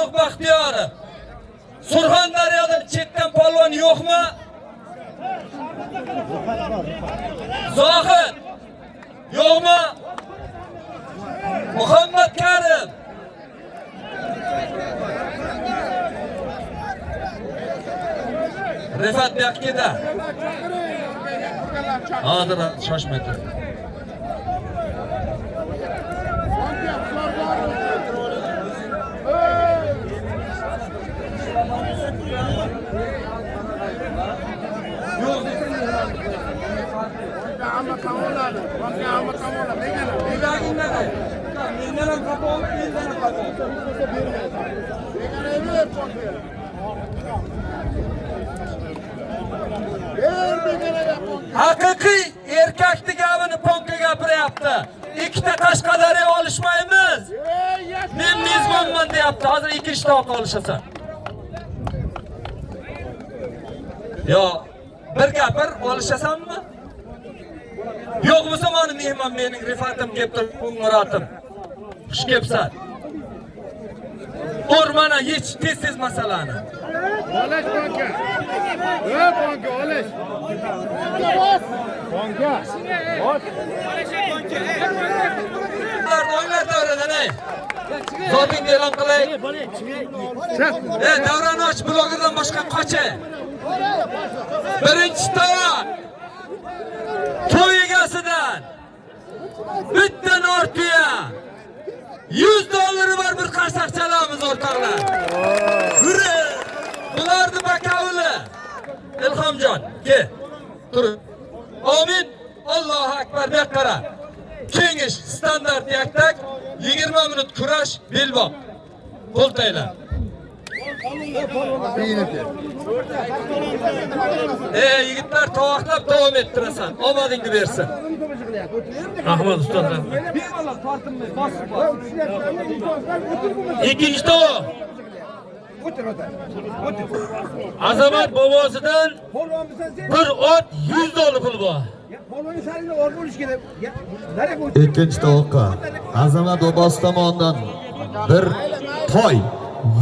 Farruh Baxtiyorov. Surxondaryodan chetdan polvon yo'qmi? Zohid yo'qmi? Muhammad Karim. Rifat Bekkida. Hozir shoshmay tur. Haqiqiy erkakni gapini ponka gapiryapti. Ikkita Qashqadaryo olishmaymiz. Men mezbonman deyapti. Hozir ikkinchi tovoqqa olishasan. Yo, bir gapir olishasanmi? Yo'q bo'lsa meni mehmon mening Rifatim kelib turib, Murotim. Xush kelibsan. O'rmana hech tez masalani. Olish banka. Banka olish. Banka. O'ylar davradan ey. Zotingni e'lon qilay. Davron och blogerdan boshqa qocha. Birinchi tovoq. To'y egasidan bitta nortuya 100 dollari bor bir qarsak chalamiz o'rtoqlar. Yuri! Bularni bakavuli. Ilhomjon, ke. Tur. Amin. Allohu akbar deb qara. Kengish standart yaktak 20 minut kurash belbop. Qo'ltaylar. Yigitlar tovoqlab davom ettirasan. Omadingni bersin. Rahmat ustoz. Ikkinchi tovoq. Azamat bobosidan bir ot 100 dollar pul bor. Ikkinchi tovoqqa Azamat bobosi tomonidan bir toy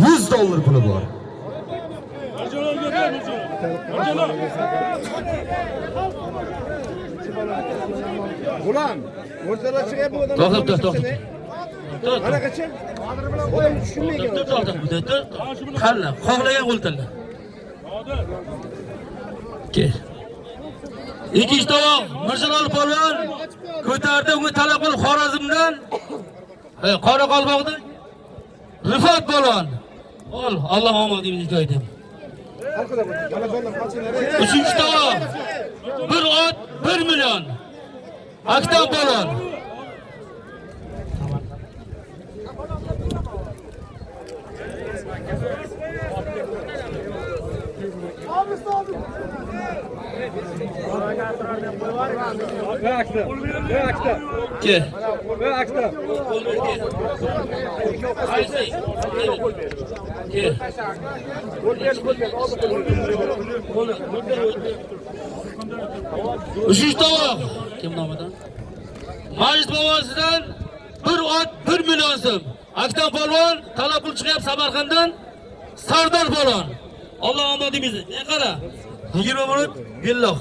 100 dollar puli bor. Ulan, o'rtalar chiqib bu odam. To'xtab. Ana qachi? Odam tushunmaydi. Qalla, xohlagan o'ltirdi. Ke. Ikkinchi tovoq Mirjalol polvon ko'tardi, unga talab qilib Xorazmdan, Qoraqalpoqdan Rifat polvon. Ol, Alloh omadingizni joydim. Uchinchi tovoq bir ot 1 million. Aktam polvon. Ke. Uchinchi tovoq kim nomidan? Majlis bobosidan bir ot 1 million so'm. Aktam polvon talab pul chiqyapti Samarqanddan. Sardor polvon. Alloh omadingizni. Ne qara? 20 minut billoh.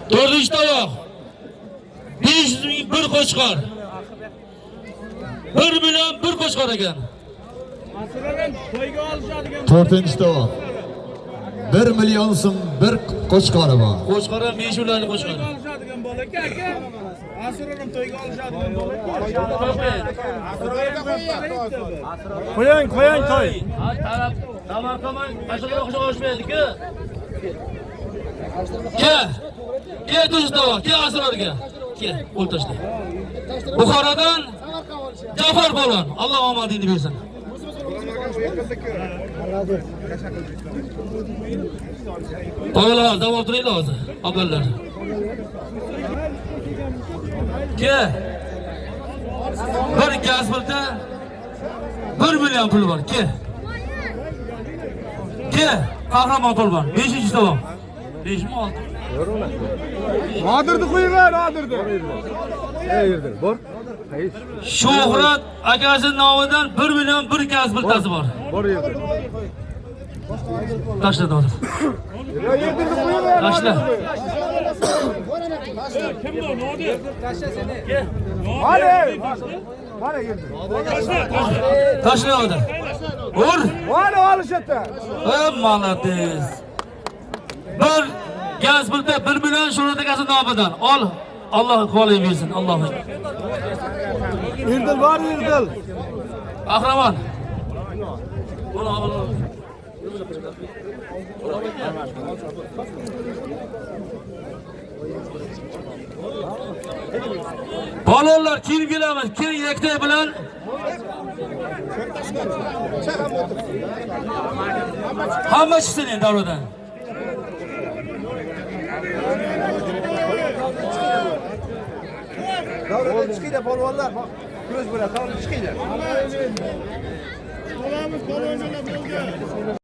Dördüncü tovoq 500 ming bir qo'chqor. 1 million bir qo'chqor ekan. To'rtinchi tovoq 1 million so'm bir qo'chqori bor. Qo'chqor ham meshulani qo'chqor. Olishadigan bolaka aka. Asrorim to'yga olishadigan bolaka. Qo'ying to'y. Taraf Samarqand Qashqadaryo qo'shiq olishmaydi-ku. Ke do'stlar, ke asrorga. Ke, qo'l tashla. Buxorodan Jafar polvon, Alloh omadingni bersin. To'ylar davom turaylik hozir. Abdullar. Ke. Bir gaz pulda 1 million pul bor. Ke. Ke. Qahramon Polvon. 5-to'lon. 5mi 6? Nodirni qo'yinglar, Nodirni. Qayerdir? Bor. Shuhrat akasi nomidan 1 million 1 gaz pultasi bor. Bor yerda. Tashla Nodir. Ya yerdirni qo'yinglar. Tashla. Kimdir Nodir? Hadi. Mana yerdir. Tashla Nodir. Ur. Mana olishadi. Молодец. Bir gaz pulta 1 million Shuhrat akasi nomidan. Ol. Alloh qo'lay bersin. Alloh. Yerdil bor, yerdil. Qahramon. Balonlar kim kelamiz? Kim yaktay bilan? Hamma chiqsin endi davradan. Davradan chiqinglar polvonlar. Ko'z bilan, davradan chiqinglar. Qolamiz polvonlar bo'ldi.